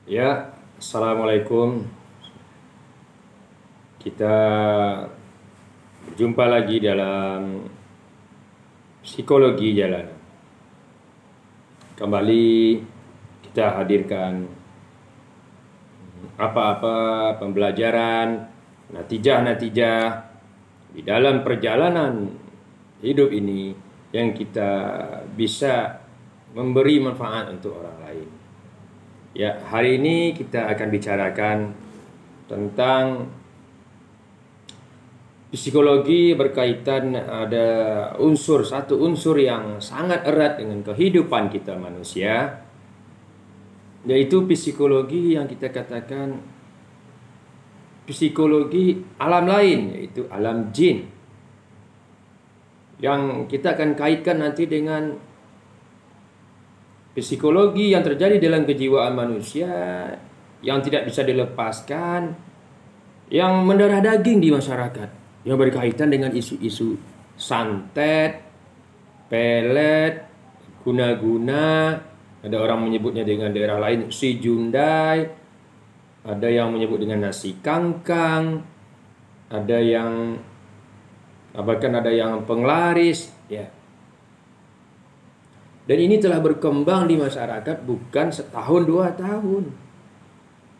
Ya, Assalamualaikum. Kita berjumpa lagi dalam psikologi jalanan. Kembali kita hadirkan apa-apa pembelajaran, natijah-natijah di dalam perjalanan hidup ini yang kita bisa memberi manfaat untuk orang lain. Ya, hari ini kita akan bicarakan tentang psikologi berkaitan ada satu unsur yang sangat erat dengan kehidupan kita manusia, yaitu psikologi yang kita katakan psikologi alam lain, yaitu alam jin, yang kita akan kaitkan nanti dengan psikologi yang terjadi dalam kejiwaan manusia yang tidak bisa dilepaskan, yang mendarah daging di masyarakat, yang berkaitan dengan isu-isu santet, pelet, guna-guna, ada orang menyebutnya dengan daerah lain si jundai, ada yang menyebut dengan nasi kangkang, ada yang bahkan ada yang penglaris, ya. Dan ini telah berkembang di masyarakat bukan setahun dua tahun,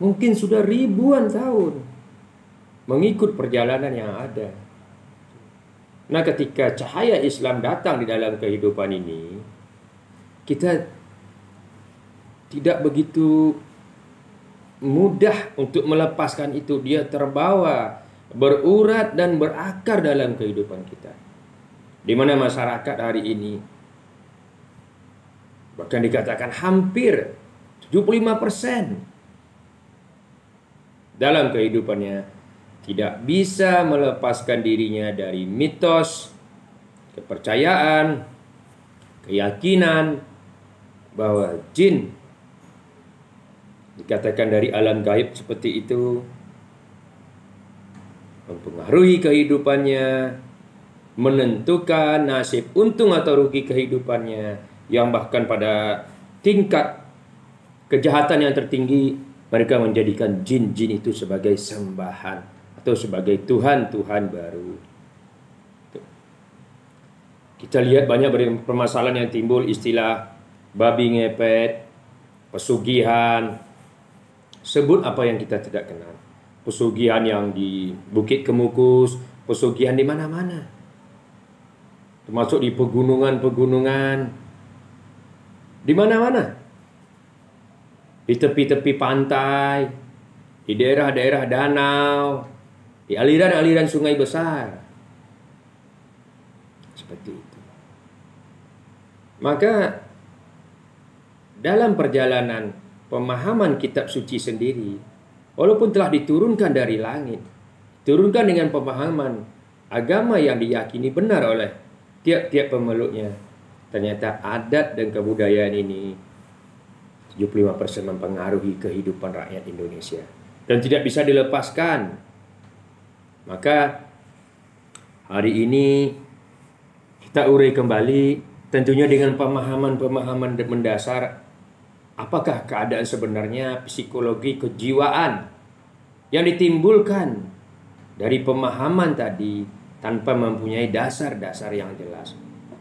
mungkin sudah ribuan tahun mengikut perjalanan yang ada. Nah, ketika cahaya Islam datang di dalam kehidupan ini, kita tidak begitu mudah untuk melepaskan itu. Dia terbawa, berurat dan berakar dalam kehidupan kita. Di mana masyarakat hari ini bahkan dikatakan hampir 75% dalam kehidupannya tidak bisa melepaskan dirinya dari mitos, kepercayaan, keyakinan bahwa jin, dikatakan dari alam gaib seperti itu, mempengaruhi kehidupannya, menentukan nasib untung atau rugi kehidupannya, yang bahkan pada tingkat kejahatan yang tertinggi mereka menjadikan jin-jin itu sebagai sembahan atau sebagai Tuhan-Tuhan baru. Kita lihat banyak permasalahan yang timbul, istilah babi ngepet, pesugihan, sebut apa yang kita tidak kenal. Pesugihan yang di Bukit Kemukus, pesugihan di mana-mana, termasuk di pegunungan-pegunungan, di mana-mana, di tepi-tepi pantai, di daerah-daerah danau, di aliran-aliran sungai besar, seperti itu. Maka dalam perjalanan pemahaman kitab suci sendiri, walaupun telah diturunkan dari langit, turunkan dengan pemahaman agama yang diyakini benar oleh tiap-tiap pemeluknya, ternyata adat dan kebudayaan ini 75% mempengaruhi kehidupan rakyat Indonesia dan tidak bisa dilepaskan. Maka hari ini kita urai kembali, tentunya dengan pemahaman-pemahaman mendasar, apakah keadaan sebenarnya psikologi kejiwaan yang ditimbulkan dari pemahaman tadi tanpa mempunyai dasar-dasar yang jelas.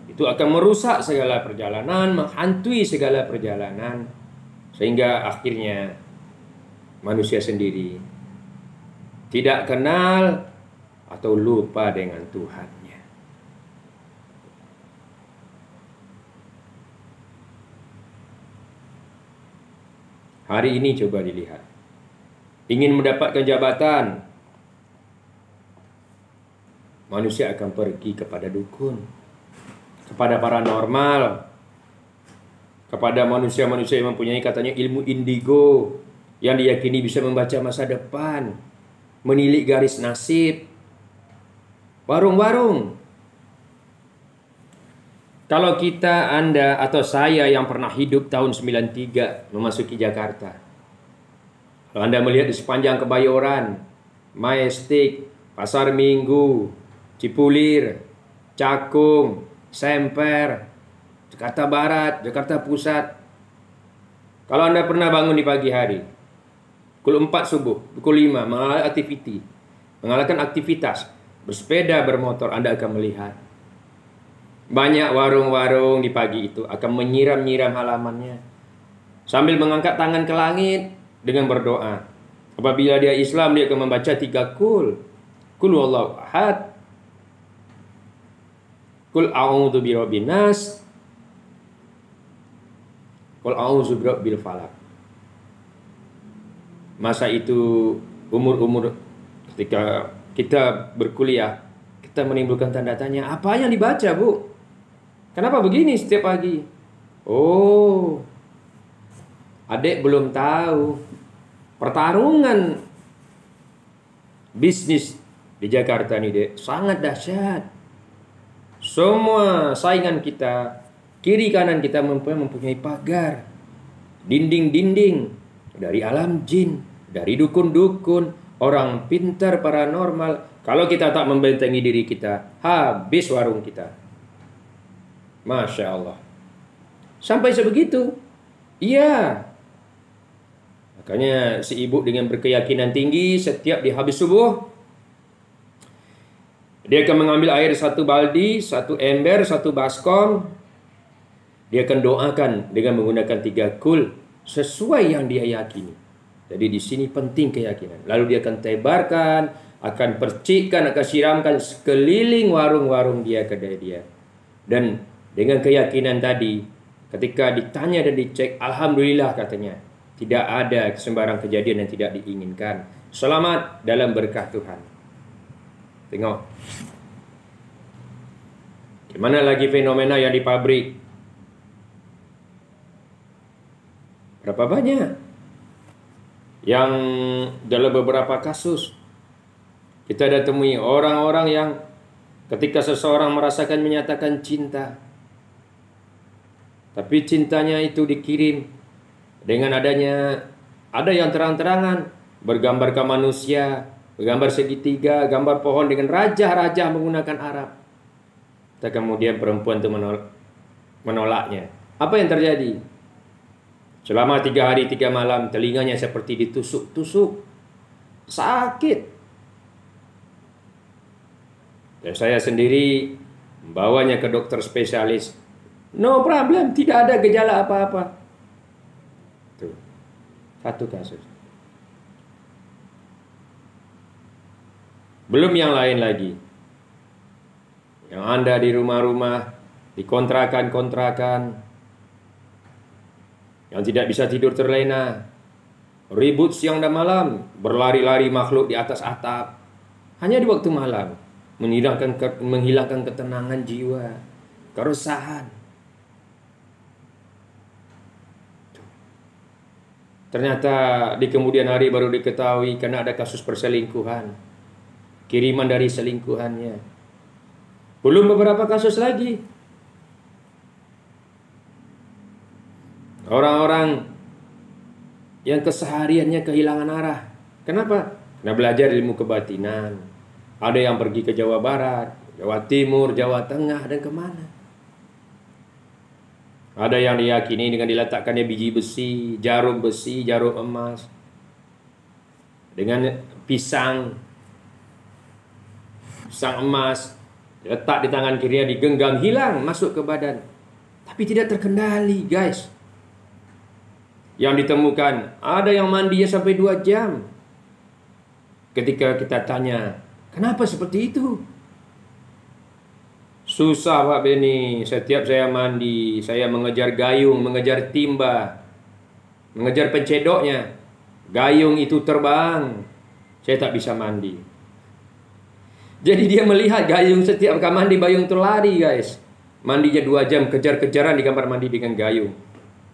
Itu akan merusak segala perjalanan, menghantui segala perjalanan, sehingga akhirnya manusia sendiri tidak kenal atau lupa dengan Tuhannya. Hari ini coba dilihat, ingin mendapatkan jabatan, manusia akan pergi kepada dukun, kepada paranormal, kepada manusia-manusia yang mempunyai katanya ilmu indigo, yang diyakini bisa membaca masa depan, menilik garis nasib, warung-warung. Kalau kita, Anda atau saya yang pernah hidup tahun 93 memasuki Jakarta, kalau Anda melihat di sepanjang Kebayoran, Majestic, Pasar Minggu, Cipulir, Cakung, Semper, Jakarta Barat, Jakarta Pusat. Kalau Anda pernah bangun di pagi hari, Pukul 4 subuh, pukul 5 mengalahkan aktivitas bersepeda, bermotor, Anda akan melihat banyak warung-warung di pagi itu akan menyiram-nyiram halamannya sambil mengangkat tangan ke langit dengan berdoa. Apabila dia Islam, dia akan membaca 3 kul huwallahu ahad, kul a'udzu birabbin nas, kul a'udzu birabbil falaq. Masa itu umur-umur ketika kita berkuliah, kita menimbulkan tanda tanya, apa yang dibaca, Bu? Kenapa begini setiap pagi? Oh, adik belum tahu. Pertarungan bisnis di Jakarta ini, Dek, sangat dahsyat. Semua saingan kita, kiri kanan kita mempunyai pagar, dinding-dinding dari alam jin, dari dukun-dukun, orang pintar paranormal. Kalau kita tak membentengi diri kita, habis warung kita. Masya Allah. Sampai sebegitu. Iya. Makanya si ibu dengan berkeyakinan tinggi, setiap di habis subuh, dia akan mengambil air 1 baldi, 1 ember, 1 baskom. Dia akan doakan dengan menggunakan 3 kul sesuai yang dia yakini. Jadi di sini penting keyakinan. Lalu dia akan tebarkan, akan percikkan, akan siramkan sekeliling warung-warung dia, kedai dia. Dan dengan keyakinan tadi, ketika ditanya dan dicek, alhamdulillah katanya, tidak ada sembarang kejadian yang tidak diinginkan. Selamat dalam berkah Tuhan. Tengok. Gimana lagi fenomena yang di pabrik? Berapa banyak? Yang dalam beberapa kasus kita ada temui orang-orang yang ketika seseorang merasakan menyatakan cinta, tapi cintanya itu dikirim dengan adanya, ada yang terang-terangan bergambarkan manusia, bergambar segitiga, gambar pohon dengan raja-raja menggunakan Arab. Dan kemudian perempuan itu menolaknya. Apa yang terjadi? Selama 3 hari 3 malam telinganya seperti ditusuk-tusuk, sakit. Dan saya sendiri membawanya ke dokter spesialis. No problem, tidak ada gejala apa-apa. Tuh, 1 kasus. Belum yang lain lagi. Yang Anda di rumah-rumah, di kontrakan-kontrakan, yang tidak bisa tidur terlena, ribut siang dan malam, berlari-lari makhluk di atas atap, hanya di waktu malam, menghilangkan ketenangan jiwa, keresahan. Ternyata di kemudian hari baru diketahui karena ada kasus perselingkuhan, kiriman dari selingkuhannya. Belum beberapa kasus lagi. Orang-orang yang kesehariannya kehilangan arah. Kenapa? Karena belajar ilmu kebatinan. Ada yang pergi ke Jawa Barat, Jawa Timur, Jawa Tengah, dan kemana. Ada yang diyakini dengan diletakkannya biji besi, jarum emas, dengan pisang emas, letak di tangan kirinya, digenggam, hilang, masuk ke badan. Tapi tidak terkendali, guys. Yang ditemukan, ada yang mandinya sampai 2 jam. Ketika kita tanya, kenapa seperti itu? Susah Pak Beni, setiap saya mandi, saya mengejar gayung, mengejar timba, mengejar pencedoknya. Gayung itu terbang, saya tak bisa mandi. Jadi dia melihat gayung, setiap mandi gayung itu lari, guys. Mandinya 2 jam, kejar-kejaran di kamar mandi dengan gayung.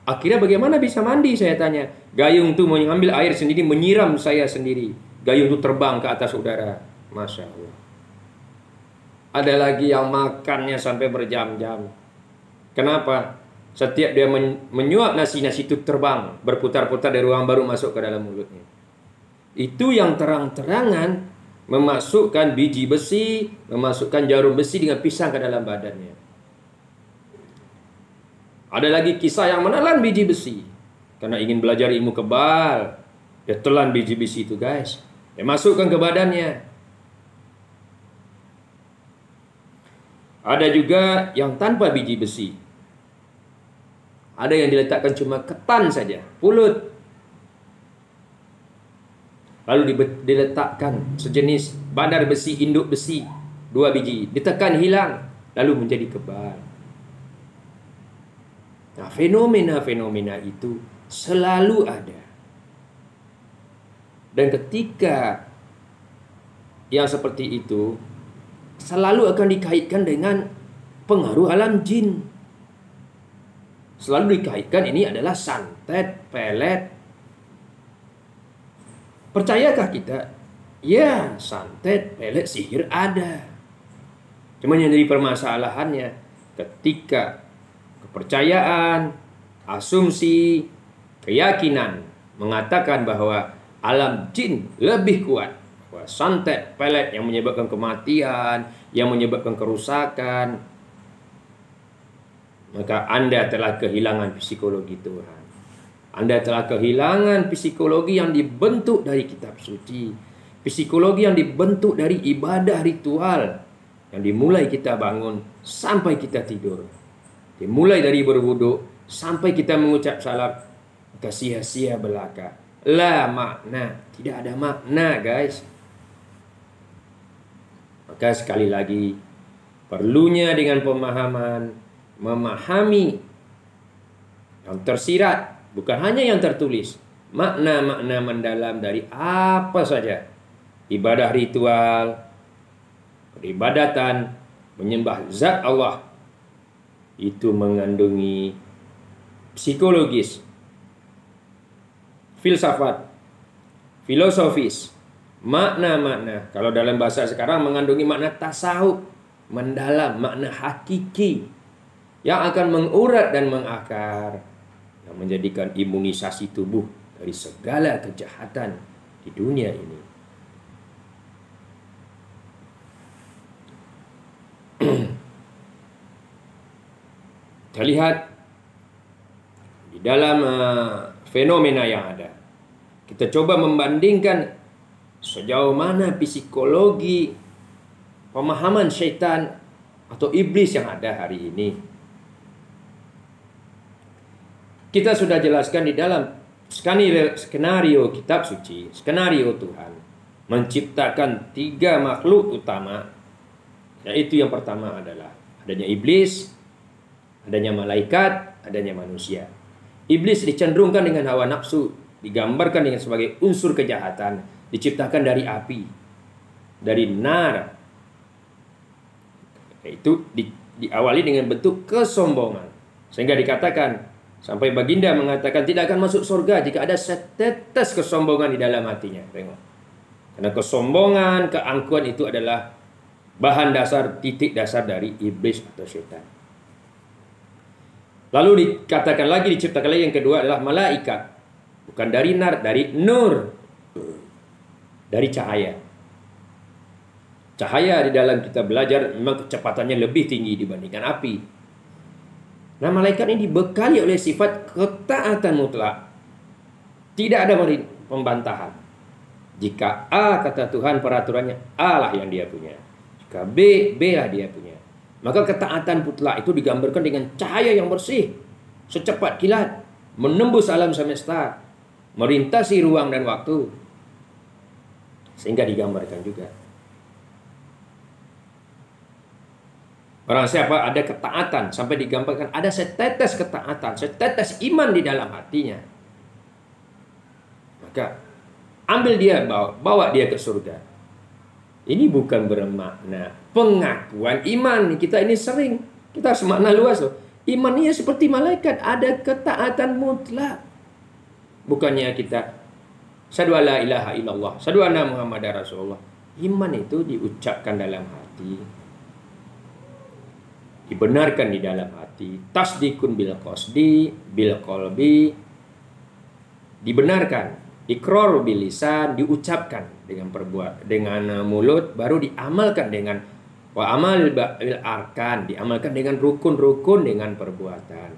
Akhirnya bagaimana bisa mandi, saya tanya. Gayung itu mengambil air sendiri, menyiram saya sendiri. Gayung itu terbang ke atas udara. Masya Allah. Ada lagi yang makannya sampai berjam-jam. Kenapa? Setiap dia menyuap nasi itu terbang, berputar-putar dari ruang baru masuk ke dalam mulutnya. Itu yang terang-terangan memasukkan biji besi, memasukkan jarum besi dengan pisang ke dalam badannya. Ada lagi kisah yang menelan biji besi karena ingin belajar ilmu kebal. Dia telan biji besi itu, guys. Dia masukkan ke badannya. Ada juga yang tanpa biji besi. Ada yang diletakkan cuma ketan saja, pulut. Lalu diletakkan sejenis bandar besi, induk besi, 2 biji. Ditekan hilang, lalu menjadi kebal. Nah, fenomena-fenomena itu selalu ada. Dan ketika yang seperti itu selalu akan dikaitkan dengan pengaruh alam jin. Selalu dikaitkan ini adalah santet, pelet. Percayakah kita? Ya, santet, pelet, sihir ada. Cuma yang jadi permasalahannya ketika kepercayaan, asumsi, keyakinan mengatakan bahwa alam jin lebih kuat, bahwa santet, pelet yang menyebabkan kematian, yang menyebabkan kerusakan, maka Anda telah kehilangan psikologi Tuhan. Anda telah kehilangan psikologi yang dibentuk dari kitab suci, psikologi yang dibentuk dari ibadah ritual yang dimulai kita bangun sampai kita tidur, dimulai dari berwudu sampai kita mengucap salam, maka sia-sia belaka. La makna, tidak ada makna, guys. Maka sekali lagi, perlunya dengan pemahaman, memahami yang tersirat, bukan hanya yang tertulis, makna-makna mendalam dari apa saja ibadah ritual, peribadatan, menyembah zat Allah, itu mengandungi psikologis, filsafat, filosofis, makna-makna. Kalau dalam bahasa sekarang mengandungi makna tasawuf, mendalam, makna hakiki yang akan mengurat dan mengakar, yang menjadikan imunisasi tubuh dari segala kejahatan di dunia ini. Kita lihat di dalam fenomena yang ada. Kita coba membandingkan sejauh mana psikologi, pemahaman syaitan atau iblis yang ada hari ini. Kita sudah jelaskan di dalam skenario kitab suci, skenario Tuhan menciptakan 3 makhluk utama, yaitu yang pertama adalah adanya iblis, adanya malaikat, adanya manusia. Iblis dicenderungkan dengan hawa nafsu, digambarkan dengan sebagai unsur kejahatan, diciptakan dari api, dari nar. Itu diawali dengan bentuk kesombongan, sehingga dikatakan, sampai baginda mengatakan tidak akan masuk surga jika ada setetes kesombongan di dalam hatinya. Tengok. Karena kesombongan, keangkuhan itu adalah bahan dasar, titik dasar dari iblis atau syaitan. Lalu dikatakan lagi, diciptakan lagi yang kedua adalah malaikat. Bukan dari nar, dari nur. Dari cahaya. Cahaya di dalam kita belajar memang kecepatannya lebih tinggi dibandingkan api. Nah, malaikat ini dibekali oleh sifat ketaatan mutlak. Tidak ada pembantahan. Jika A kata Tuhan, peraturannya A lah yang dia punya. Jika B, B lah dia punya. Maka ketaatan mutlak itu digambarkan dengan cahaya yang bersih, secepat kilat, menembus alam semesta, merintasi ruang dan waktu. Sehingga digambarkan juga. Barang siapa ada ketaatan, sampai digambarkan ada setetes ketaatan, setetes iman di dalam hatinya, maka ambil dia, bawa dia ke surga. Ini bukan bermakna pengakuan iman. Kita ini sering, kita harus makna luas loh. Iman ini seperti malaikat, ada ketaatan mutlak. Bukannya kita syahadu alla ilaha illallah, syahadu anna muhammadar rasulullah. Iman itu diucapkan dalam hati, dibenarkan di dalam hati, tasdikun bil qasdi bil qalbi, dibenarkan, iqrar bil lisan, diucapkan dengan dengan mulut, baru diamalkan dengan wa amal bil arkan, diamalkan dengan rukun-rukun dengan perbuatan.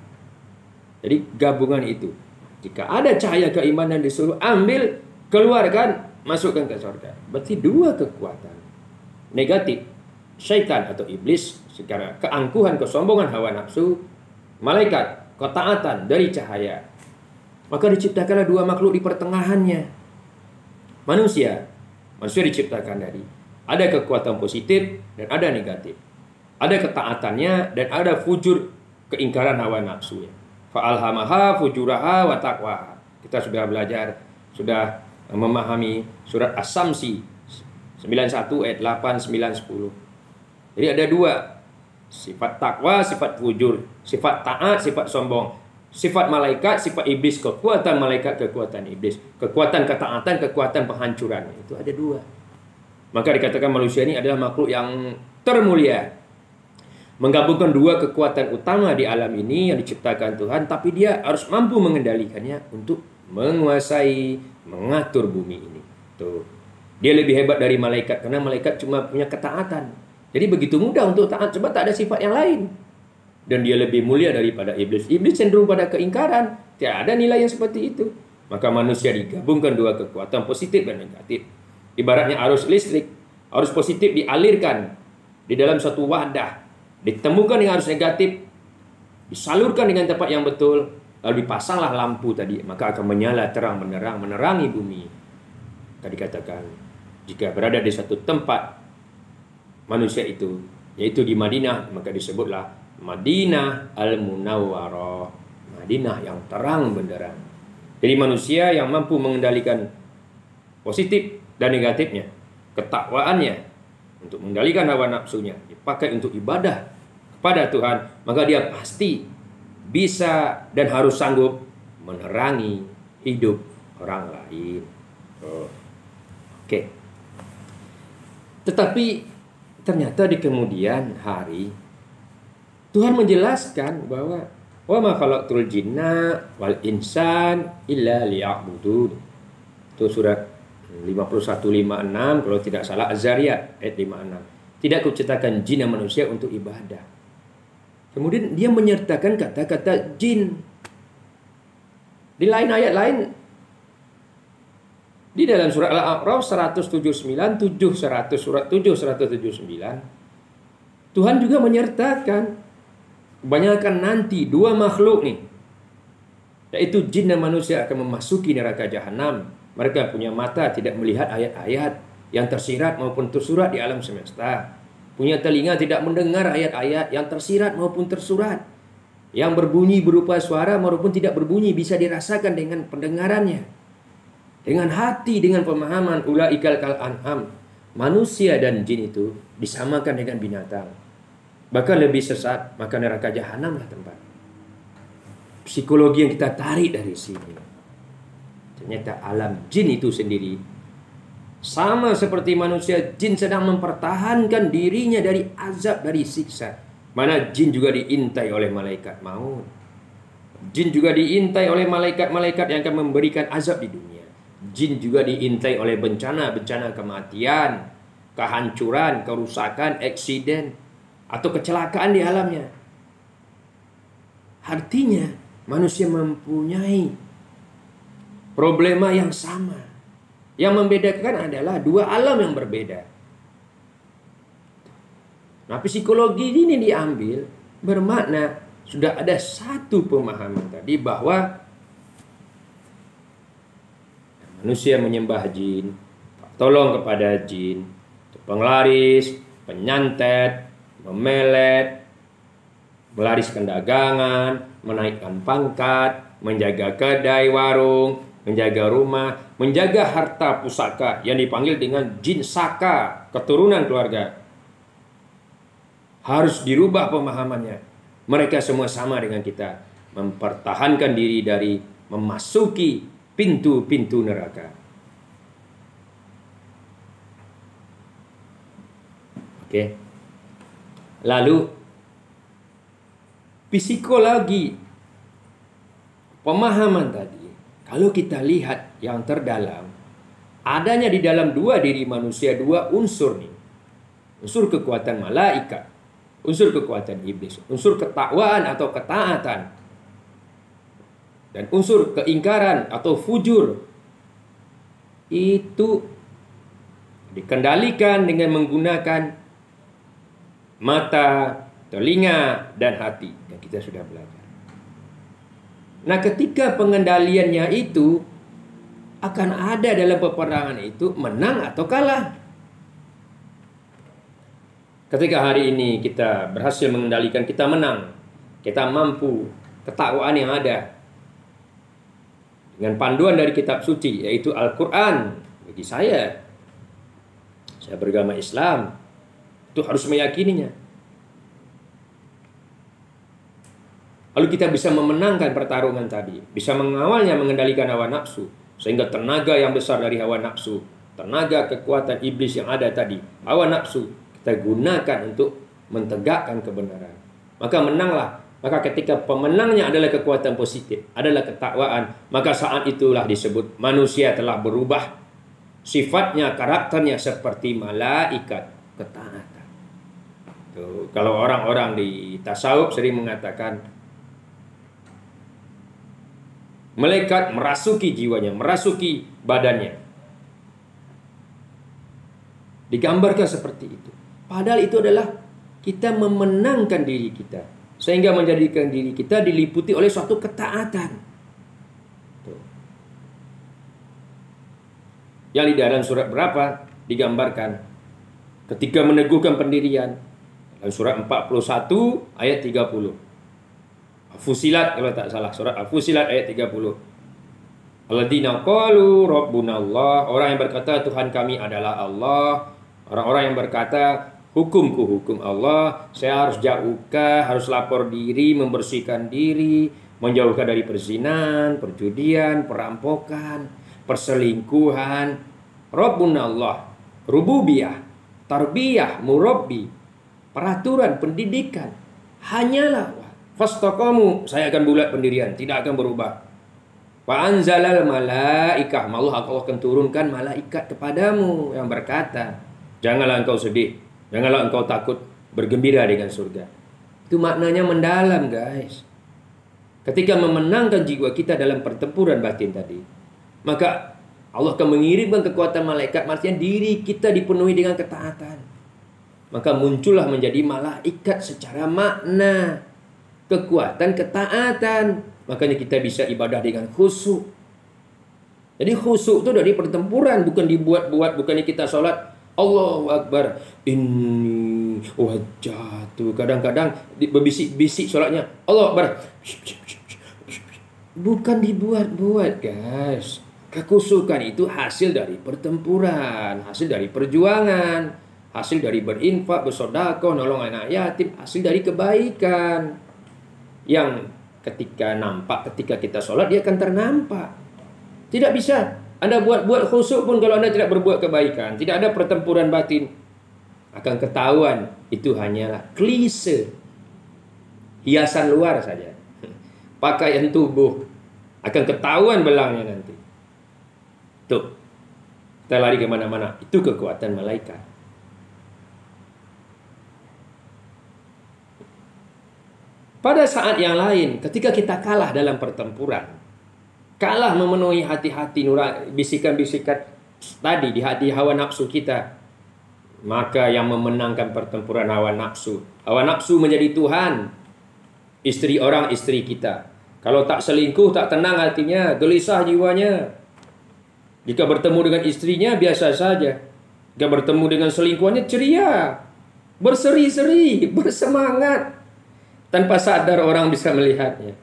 Jadi gabungan itu. Jika ada cahaya keimanan disuruh ambil keluarkan, masukkan ke surga. Berarti dua kekuatan negatif, syaitan atau iblis secara keangkuhan, kesombongan, hawa nafsu, malaikat, ketaatan dari cahaya. Maka diciptakanlah dua makhluk di pertengahannya. Manusia diciptakan dari ada kekuatan positif dan ada negatif. Ada ketaatannya dan ada fujur, keingkaran hawa nafsunya. Fa'alhamaha fujuraha wa taqwaha. Kita sudah belajar, sudah memahami surat As-Samsi 91 ayat 8, 9, 10. Jadi ada dua, sifat takwa, sifat fujur, sifat taat, sifat sombong, sifat malaikat, sifat iblis, kekuatan malaikat, kekuatan iblis, kekuatan ketaatan, kekuatan penghancuran. Itu ada dua. Maka dikatakan manusia ini adalah makhluk yang termulia, menggabungkan dua kekuatan utama di alam ini yang diciptakan Tuhan, tapi dia harus mampu mengendalikannya untuk menguasai, mengatur bumi ini. Tuh. Dia lebih hebat dari malaikat karena malaikat cuma punya ketaatan. Jadi begitu mudah untuk taat sebab tak ada sifat yang lain. Dan dia lebih mulia daripada iblis. Iblis cenderung pada keingkaran. Tidak ada nilai yang seperti itu. Maka manusia digabungkan dua kekuatan positif dan negatif. Ibaratnya arus listrik, arus positif dialirkan di dalam satu wadah, ditemukan dengan arus negatif, disalurkan dengan tempat yang betul, lalu dipasanglah lampu tadi, maka akan menyala terang benderang menerangi bumi. Tadi katakan, jika berada di satu tempat manusia itu, yaitu di Madinah, maka disebutlah Madinah Al-Munawwarah, Madinah yang terang benderang. Jadi manusia yang mampu mengendalikan positif dan negatifnya, ketakwaannya, untuk mengendalikan hawa nafsunya, dipakai untuk ibadah kepada Tuhan, maka dia pasti bisa dan harus sanggup menerangi hidup orang lain. Oke. Tetapi ternyata di kemudian hari Tuhan menjelaskan bahwa wa ma khalaqtul jinna wal insan illa liya'budun. Itu surat 51-56 kalau tidak salah, Az-Zariyat ayat 56. Tidak kuciptakan jin dan manusia untuk ibadah. Kemudian dia menyertakan kata-kata jin. Di lain ayat lain, di dalam surat Al-A'raf 179, 700, surat 7, 179, Tuhan juga menyertakan kebanyakan nanti dua makhluk nih, yaitu jin dan manusia akan memasuki neraka jahanam. Mereka punya mata tidak melihat ayat-ayat yang tersirat maupun tersurat di alam semesta. Punya telinga tidak mendengar ayat-ayat yang tersirat maupun tersurat. Yang berbunyi berupa suara maupun tidak berbunyi bisa dirasakan dengan pendengarannya. Dengan hati, dengan pemahaman, ulaikal kal an'am. Manusia dan jin itu disamakan dengan binatang. Bahkan lebih sesat, maka neraka jahanamlah tempat. Psikologi yang kita tarik dari sini. Ternyata alam jin itu sendiri sama seperti manusia, jin sedang mempertahankan dirinya dari azab, dari siksa. Mana jin juga diintai oleh malaikat maut. Jin juga diintai oleh malaikat-malaikat yang akan memberikan azab di dunia. Jin juga diintai oleh bencana-bencana kematian, kehancuran, kerusakan, eksiden, atau kecelakaan di alamnya. Artinya manusia mempunyai problema yang sama. Yang membedakan adalah dua alam yang berbeda. Nah, psikologi ini diambil bermakna sudah ada satu pemahaman tadi bahwa manusia menyembah jin, tolong kepada jin, penglaris, penyantet, memelet, melariskan dagangan, menaikkan pangkat, menjaga kedai warung, menjaga rumah, menjaga harta pusaka yang dipanggil dengan jin saka, keturunan keluarga. Harus dirubah pemahamannya. Mereka semua sama dengan kita, mempertahankan diri dari memasuki pintu-pintu neraka. Oke. Lalu psikologi pemahaman tadi, kalau kita lihat yang terdalam, adanya di dalam dua diri manusia dua unsur nih. Unsur kekuatan malaikat, unsur kekuatan iblis, unsur ketakwaan atau ketaatan, dan unsur keingkaran atau fujur. itu dikendalikan dengan menggunakan mata, telinga, dan hati. Yang kita sudah belajar. Nah, ketika pengendaliannya itu akan ada dalam peperangan itu menang atau kalah. Ketika hari ini kita berhasil mengendalikan, kita menang, kita mampu, ketakwaan yang ada dengan panduan dari kitab suci, yaitu Al-Quran. Bagi saya beragama Islam, itu harus meyakininya. Lalu kita bisa memenangkan pertarungan tadi, bisa mengawalnya, mengendalikan hawa nafsu, sehingga tenaga yang besar dari hawa nafsu, tenaga kekuatan iblis yang ada tadi, hawa nafsu, kita gunakan untuk mentegakkan kebenaran. Maka menanglah. Maka ketika pemenangnya adalah kekuatan positif, adalah ketakwaan, maka saat itulah disebut manusia telah berubah sifatnya, karakternya seperti malaikat, ketaatan. Tuh, kalau orang-orang di tasawuf sering mengatakan malaikat merasuki jiwanya, merasuki badannya. Digambarkan seperti itu. Padahal itu adalah kita memenangkan diri kita, sehingga menjadikan diri kita diliputi oleh suatu ketaatan. Yang di dalam surat berapa digambarkan ketika meneguhkan pendirian. Dalam surat 41 ayat 30. Fusilat kalau tak salah, surat Fusilat ayat 30. Alladzina qalu rabbuna Allah, orang yang berkata Tuhan kami adalah Allah. Orang-orang yang berkata hukumku hukum Allah, saya harus jauhkah, harus lapor diri, membersihkan diri, menjauhkan dari perzinahan, perjudian, perampokan, perselingkuhan. Rabbuna Allah, rububiyah, tarbiyah, murabbi, peraturan, pendidikan. Hanyalah fastaqamu, saya akan bulat pendirian, tidak akan berubah. Wa anzalal malaikah, Allah akan turunkan malaikat kepadamu yang berkata, janganlah engkau sedih, janganlah engkau takut, bergembira dengan surga. Itu maknanya mendalam, guys. Ketika memenangkan jiwa kita dalam pertempuran batin tadi, maka Allah akan mengirimkan kekuatan malaikat, maksudnya diri kita dipenuhi dengan ketaatan. Maka muncullah menjadi malaikat secara makna, kekuatan ketaatan. Makanya kita bisa ibadah dengan khusyuk. Jadi khusyuk itu dari pertempuran, bukan dibuat-buat, bukannya kita sholat Allahu Akbar, inni wajjahtu. Kadang-kadang berbisik-bisik sholatnya Allah Akbar. Bukan dibuat-buat, guys. Kekhusyukan itu hasil dari pertempuran, hasil dari perjuangan, hasil dari berinfak, bersedekah, nolong anak yatim, hasil dari kebaikan. Yang ketika nampak, ketika kita sholat, dia akan ternampak. Tidak bisa Anda buat khusyuk pun kalau Anda tidak berbuat kebaikan, tidak ada pertempuran batin, akan ketahuan itu hanyalah klise, hiasan luar saja, pakaian tubuh, akan ketahuan belangnya nanti. Tuh, kita lari kemana-mana, itu kekuatan malaikat. Pada saat yang lain, ketika kita kalah dalam pertempuran, kalah memenuhi hati-hati bisikan-bisikan tadi di hati hawa nafsu kita, maka yang memenangkan pertempuran hawa nafsu. Hawa nafsu menjadi Tuhan. Istri orang, istri kita. Kalau tak selingkuh, tak tenang hatinya, gelisah jiwanya. Jika bertemu dengan istrinya, biasa saja. Jika bertemu dengan selingkuhannya, ceria, berseri-seri, bersemangat. Tanpa sadar orang bisa melihatnya.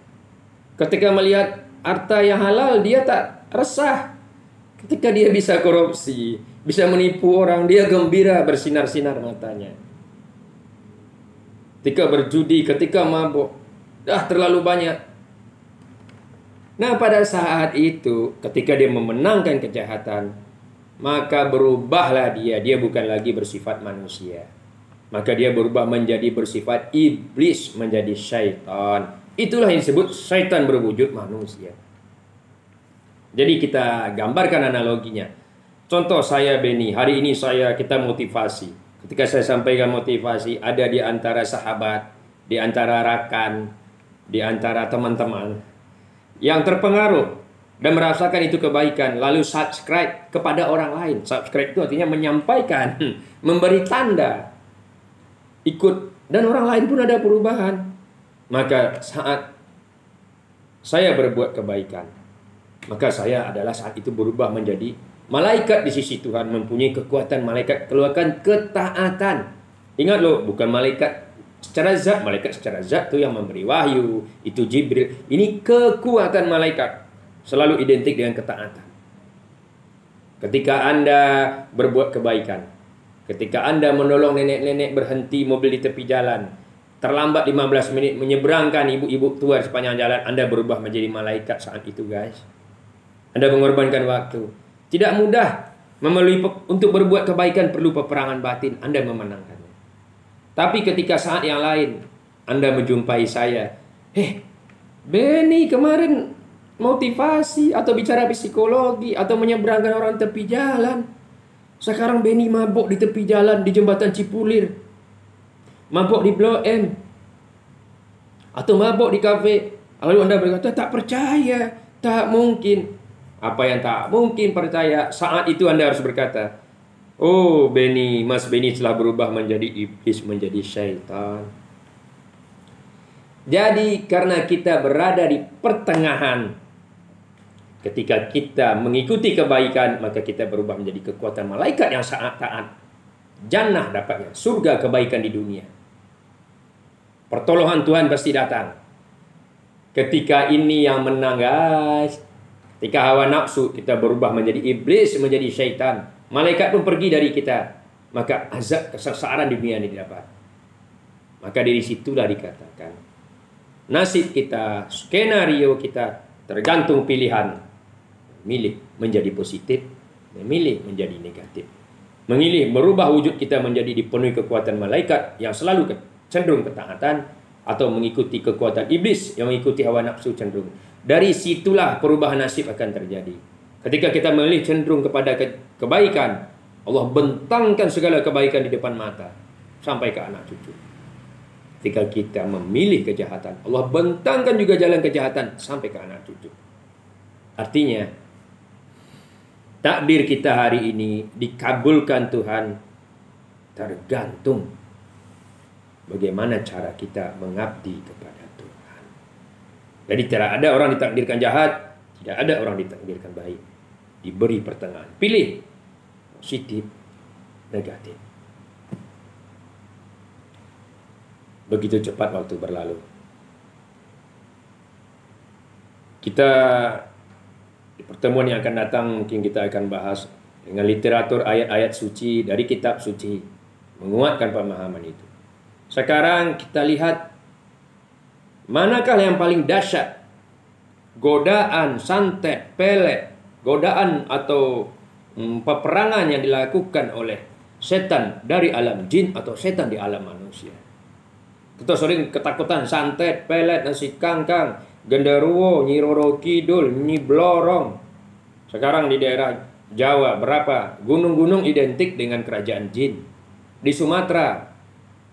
Ketika melihat harta yang halal, dia tak resah. Ketika dia bisa korupsi, bisa menipu orang, dia gembira, bersinar-sinar matanya. Ketika berjudi, ketika mabuk, terlalu banyak. Nah, pada saat itu, ketika dia memenangkan kejahatan, maka berubahlah dia. Dia bukan lagi bersifat manusia. Maka dia berubah menjadi bersifat iblis, menjadi syaitan. Itulah yang disebut syaitan berwujud manusia. Jadi kita gambarkan analoginya. Contoh saya Beni, hari ini kita motivasi. Ketika saya sampaikan motivasi, ada di antara sahabat, di antara rakan, di antara teman-teman yang terpengaruh dan merasakan itu kebaikan, lalu subscribe kepada orang lain. Subscribe itu artinya menyampaikan, memberi tanda, ikut, dan orang lain pun ada perubahan. Maka saat saya berbuat kebaikan, maka saya adalah saat itu berubah menjadi malaikat di sisi Tuhan, mempunyai kekuatan malaikat, keluarkan ketaatan. Ingat loh, bukan malaikat secara zat. Malaikat secara zat itu yang memberi wahyu, itu Jibril. Ini kekuatan malaikat, selalu identik dengan ketaatan. Ketika Anda berbuat kebaikan, ketika Anda menolong nenek-nenek berhenti mobil di tepi jalan, terlambat 15 menit menyeberangkan ibu-ibu tua sepanjang jalan, Anda berubah menjadi malaikat saat itu, guys. Anda mengorbankan waktu. Tidak mudah untuk berbuat kebaikan, perlu peperangan batin. Anda memenangkannya. Tapi ketika saat yang lain Anda menjumpai saya, Benny kemarin motivasi atau bicara psikologi atau menyeberangkan orang tepi jalan. Sekarang Benny mabuk di tepi jalan di jembatan Cipulir, mabuk di Blok M, atau mabuk di kafe. Lalu Anda berkata, tak percaya, tak mungkin. Apa yang tak mungkin percaya? Saat itu Anda harus berkata, oh Benny, Mas Benny telah berubah menjadi iblis, menjadi syaitan. Jadi karena kita berada di pertengahan, ketika kita mengikuti kebaikan, maka kita berubah menjadi kekuatan malaikat yang sangat taat. Jannah dapatnya, surga kebaikan di dunia. Pertolongan Tuhan pasti datang. Ketika ini yang menang, guys. Ketika hawa nafsu, kita berubah menjadi iblis, menjadi syaitan. Malaikat pun pergi dari kita. Maka azab kesengsaraan di dunia ini didapat. Maka dari situlah dikatakan, nasib kita, skenario kita tergantung pilihan. Memilih menjadi positif, memilih menjadi negatif. Memilih merubah wujud kita menjadi dipenuhi kekuatan malaikat yang selalu cenderung ketaatan, atau mengikuti kekuatan iblis yang mengikuti hawa nafsu cenderung. Dari situlah perubahan nasib akan terjadi. Ketika kita memilih cenderung kepada kebaikan, Allah bentangkan segala kebaikan di depan mata sampai ke anak cucu. Ketika kita memilih kejahatan, Allah bentangkan juga jalan kejahatan sampai ke anak cucu. Artinya, takdir kita hari ini dikabulkan Tuhan tergantung bagaimana cara kita mengabdi kepada Tuhan. Jadi tidak ada orang ditakdirkan jahat, tidak ada orang ditakdirkan baik. Diberi pertengahan. Pilih positif, negatif. Begitu cepat waktu berlalu. Kita di pertemuan yang akan datang mungkin kita akan bahas dengan literatur ayat-ayat suci dari kitab suci, menguatkan pemahaman itu. Sekarang kita lihat manakah yang paling dahsyat? Godaan, santet, pelet, godaan atau peperangan yang dilakukan oleh setan dari alam jin atau setan di alam manusia. Kita sering ketakutan santet, pelet, nasi kangkang, genderuwo, Nyi Roro Kidul, Nyi Blorong. Sekarang di daerah Jawa berapa gunung-gunung identik dengan kerajaan jin. Di Sumatera,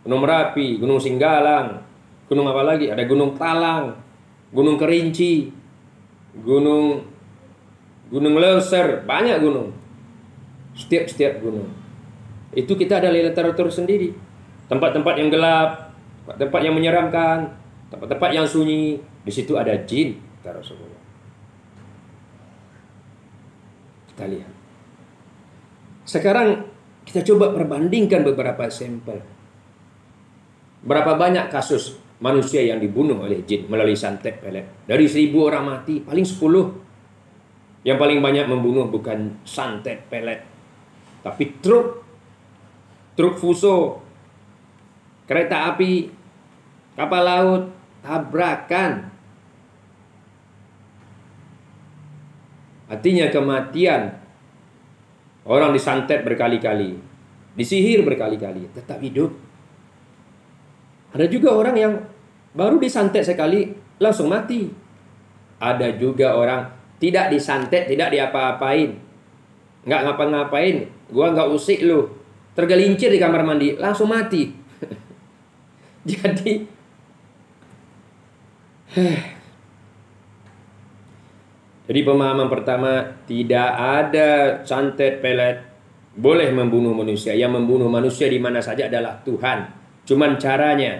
Gunung Merapi, Gunung Singgalang, gunung apa lagi? Ada Gunung Talang, Gunung Kerinci, Gunung Leuser, banyak gunung. Setiap gunung. Itu kita ada literatur sendiri. Tempat-tempat yang gelap, tempat yang menyeramkan, tempat-tempat yang sunyi, di situ ada jin, kata Rasulullah. Kita lihat. Sekarang kita coba perbandingkan beberapa sampel. Berapa banyak kasus manusia yang dibunuh oleh jin melalui santet pelet? Dari 1000 orang mati, paling 10. Yang paling banyak membunuh bukan santet pelet, tapi truk fuso, kereta api, kapal laut, tabrakan. Artinya kematian. Orang disantet berkali-kali, disihir berkali-kali, tetap hidup. Ada juga orang yang baru disantet sekali langsung mati. Ada juga orang tidak disantet, tidak diapa-apain, nggak ngapa-ngapain, gua nggak usik lu, tergelincir di kamar mandi langsung mati. Jadi Jadi pemahaman pertama, tidak ada santet pelet boleh membunuh manusia. Yang membunuh manusia di mana saja adalah Tuhan. Cuman caranya,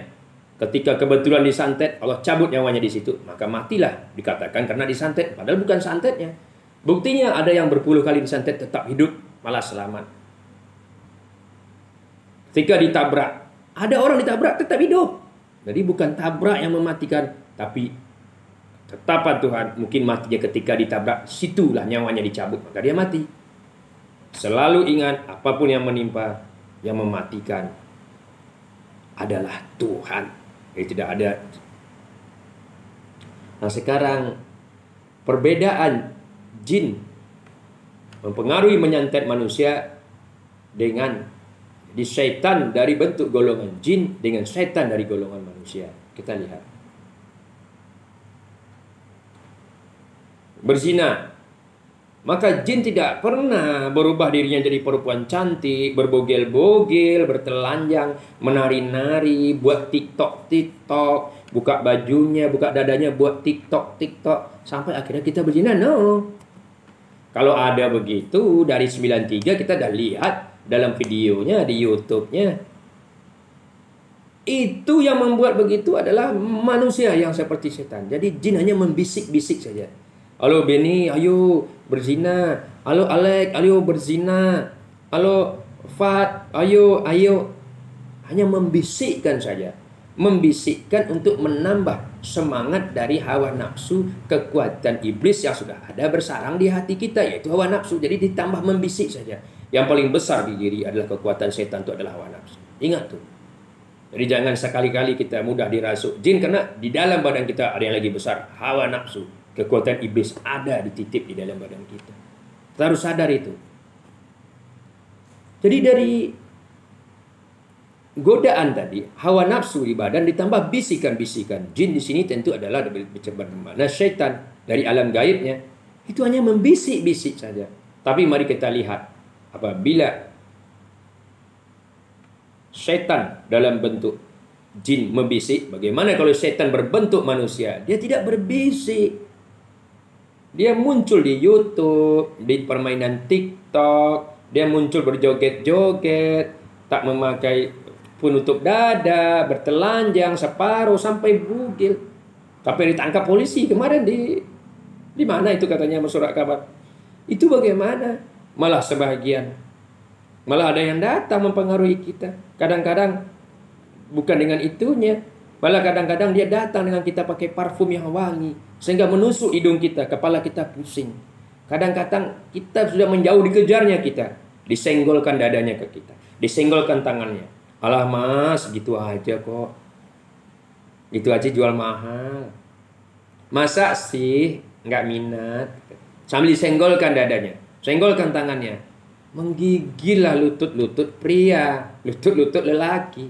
ketika kebetulan disantet, Allah cabut nyawanya di situ, maka matilah dikatakan karena disantet. Padahal bukan santetnya. Buktinya ada yang berpuluh kali disantet tetap hidup, malah selamat. Ketika ditabrak, ada orang ditabrak tetap hidup. Jadi bukan tabrak yang mematikan, tapi ketetapan Tuhan. Mungkin matinya ketika ditabrak, situlah nyawanya dicabut, maka dia mati. Selalu ingat, apapun yang menimpa, yang mematikan adalah Tuhan. Jadi tidak ada. Nah sekarang, perbedaan jin mempengaruhi menyantet manusia dengan di syaitan dari bentuk golongan jin dengan syaitan dari golongan manusia. Kita lihat. Berzina. Maka jin tidak pernah berubah dirinya jadi perempuan cantik, berbogel-bogel, bertelanjang, menari-nari, buat TikTok, buka bajunya, buka dadanya, buat TikTok, sampai akhirnya kita berzina. No. Kalau ada begitu, dari 93 kita dah lihat dalam videonya di YouTube-nya. Itu yang membuat begitu adalah manusia yang seperti setan. Jadi jin hanya membisik-bisik saja. Halo Benny, ayo berzina. Halo Alek, ayo berzina. Halo Fat, ayo. Hanya membisikkan saja. Membisikkan untuk menambah semangat dari hawa nafsu, kekuatan iblis yang sudah ada bersarang di hati kita, yaitu hawa nafsu. Jadi ditambah membisik saja. Yang paling besar di diri adalah kekuatan setan, itu adalah hawa nafsu. Ingat tuh. Jadi jangan sekali-kali kita mudah dirasuk jin, karena di dalam badan kita ada yang lagi besar, hawa nafsu. Kekuatan iblis ada dititip di dalam badan kita. Kita harus sadar itu. Jadi dari godaan tadi, hawa nafsu di badan ditambah bisikan-bisikan. Jin di sini tentu adalah bermakna syaitan dari alam gaibnya. Itu hanya membisik-bisik saja. Tapi mari kita lihat, apabila syaitan dalam bentuk jin membisik, bagaimana kalau syaitan berbentuk manusia? Dia tidak berbisik. Dia muncul di YouTube, di permainan TikTok, dia muncul berjoget-joget, tak memakai penutup dada, bertelanjang separuh sampai bugil. Tapi ditangkap polisi kemarin di mana itu katanya surat kabar. Itu bagaimana? Malah sebahagian, malah ada yang datang mempengaruhi kita. Kadang-kadang bukan dengan itunya, malah kadang-kadang dia datang dengan kita pakai parfum yang wangi, sehingga menusuk hidung kita, kepala kita pusing. Kadang-kadang kita sudah menjauh, dikejarnya kita, disenggolkan dadanya ke kita, disenggolkan tangannya. Alah mas, gitu aja kok, gitu aja jual mahal, masa sih nggak minat. Sambil disenggolkan dadanya, senggolkan tangannya, menggigillah lutut-lutut pria, lutut-lutut lelaki.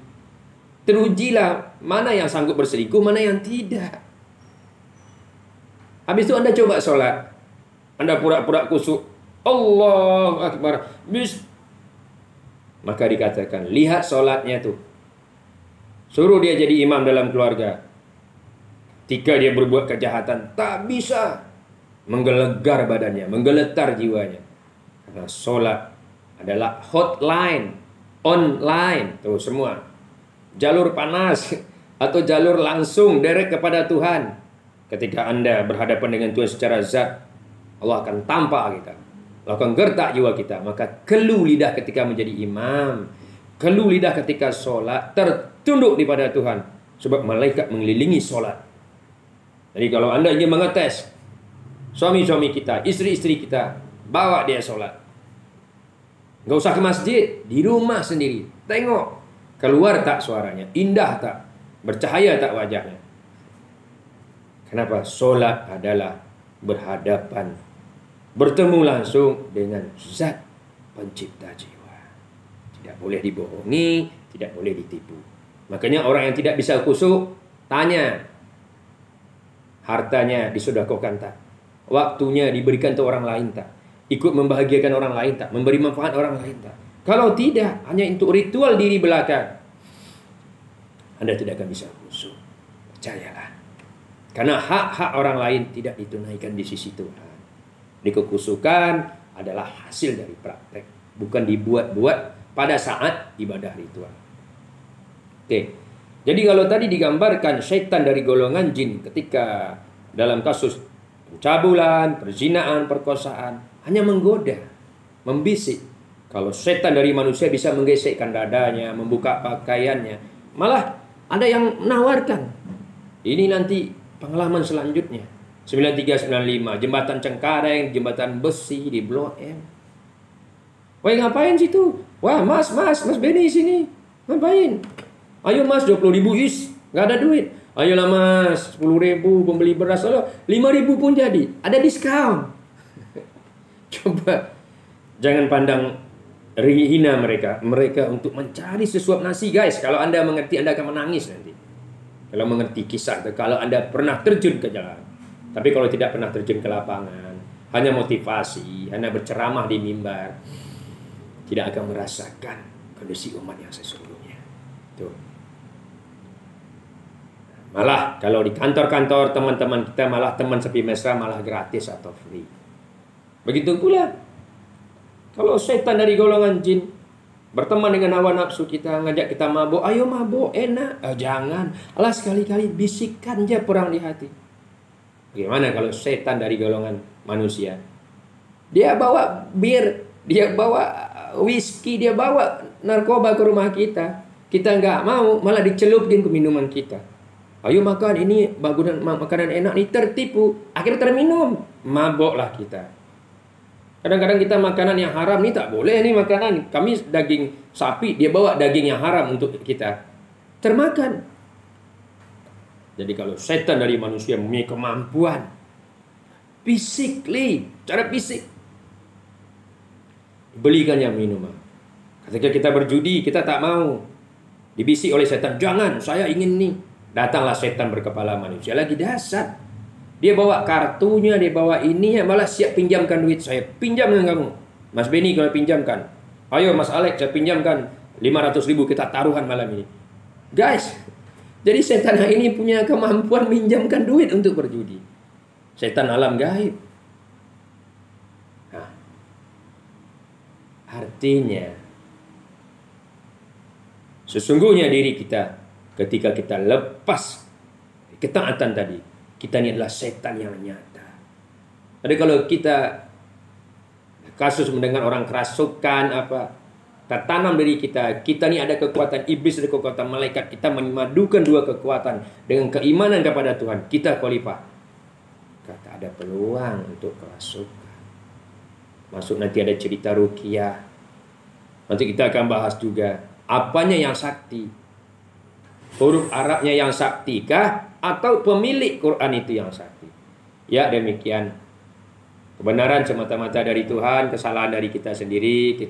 Terujilah mana yang sanggup berselingkuh, mana yang tidak. Habis itu Anda coba sholat, Anda pura-pura kusuk, Allahu Akbar, maka dikatakan, lihat sholatnya tuh, suruh dia jadi imam dalam keluarga. Ketika dia berbuat kejahatan, tak bisa, menggelegar badannya, menggeletar jiwanya. Karena sholat adalah hotline, online, tuh semua. Jalur panas atau jalur langsung direct kepada Tuhan. Ketika Anda berhadapan dengan Tuhan secara zat, Allah akan tampak kita, Allah akan gertak jiwa kita. Maka kelu lidah ketika menjadi imam, kelu lidah ketika sholat, tertunduk kepada Tuhan, sebab malaikat mengelilingi sholat. Jadi kalau Anda ingin mengetes suami-suami kita, istri-istri kita, bawa dia sholat. Nggak usah ke masjid, di rumah sendiri. Tengok, keluar tak suaranya, indah tak, bercahaya tak wajahnya. Kenapa? Sholat adalah berhadapan, bertemu langsung dengan zat pencipta jiwa. Tidak boleh dibohongi, tidak boleh ditipu. Makanya orang yang tidak bisa khusyuk, tanya, hartanya disedekahkan tak? Waktunya diberikan ke orang lain tak? Ikut membahagiakan orang lain tak? Memberi manfaat orang lain tak? Kalau tidak, hanya untuk ritual diri belaka, Anda tidak akan bisa khusyuk. Percayalah. Karena hak-hak orang lain tidak ditunaikan di sisi Tuhan. Dikukusukan adalah hasil dari praktek, bukan dibuat-buat pada saat ibadah ritual. Oke. Jadi kalau tadi digambarkan setan dari golongan jin ketika dalam kasus pencabulan, perzinaan, perkosaan, hanya menggoda, membisik. Kalau setan dari manusia bisa menggesekkan dadanya, membuka pakaiannya. Malah ada yang menawarkan. Ini nanti pengalaman selanjutnya. 9395, jembatan Cengkareng, jembatan besi di Blok M. Wah, ngapain situ? Wah, mas Benny sini. Ngapain? Ayo mas, 20.000 is, nggak ada duit. Ayolah mas, 10.000 pembeli beras. 5.000 pun jadi, ada diskon. Coba, jangan pandang hina mereka untuk mencari sesuap nasi, guys. Kalau Anda mengerti, Anda akan menangis nanti. Kalau mengerti kisah itu, kalau Anda pernah terjun ke jalan. Tapi kalau tidak pernah terjun ke lapangan, hanya motivasi, hanya berceramah di mimbar, tidak akan merasakan kondisi umat yang sesungguhnya. Tuh. Malah kalau di kantor-kantor teman-teman kita, malah teman sepi mesra malah gratis atau free. Begitu pula kalau setan dari golongan jin berteman dengan hawa nafsu kita, ngajak kita mabuk, ayo mabuk, enak. Jangan, alah sekali-kali bisikkan aja perang di hati. Bagaimana kalau setan dari golongan manusia? Dia bawa bir, dia bawa whisky, dia bawa narkoba ke rumah kita. Kita nggak mau, malah dicelupin ke minuman kita. Ayo makan, ini makanan enak nih, tertipu. Akhirnya terminum, maboklah kita. Kadang-kadang kita makanan yang haram nih, tak boleh nih makanan. Kami daging sapi, dia bawa daging yang haram untuk kita. Termakan. Jadi kalau setan dari manusia mempunyai kemampuan physically, cara fisik, belikannya minuman. Ketika kita berjudi, kita tak mau. Dibisik oleh setan, jangan, saya ingin nih. Datanglah setan berkepala manusia, lagi dasar. Dia bawa kartunya, dia bawa ininya, malah siap pinjamkan duit saya. Pinjam dengan kamu. Mas Benny kalau pinjamkan. Ayo Mas Alex, saya pinjamkan 500.000, kita taruhan malam ini. Guys, jadi setan ini punya kemampuan minjamkan duit untuk berjudi. Setan alam gaib. Nah, artinya sesungguhnya diri kita ketika kita lepas ketaatan tadi, kita ini adalah setan yang nyata. Jadi kalau kita kasus mendengar orang kerasukan apa, kita tanam diri kita ini ada kekuatan iblis, ada kekuatan malaikat. Kita memadukan dua kekuatan dengan keimanan kepada Tuhan. Kita qualify. Kata ada peluang untuk kerasukan. Masuk nanti ada cerita ruqyah. Nanti kita akan bahas juga apanya yang sakti. Huruf Arabnya yang sakti kah? Atau pemilik Quran itu yang sakti? Ya demikian. Kebenaran semata-mata dari Tuhan, kesalahan dari kita sendiri.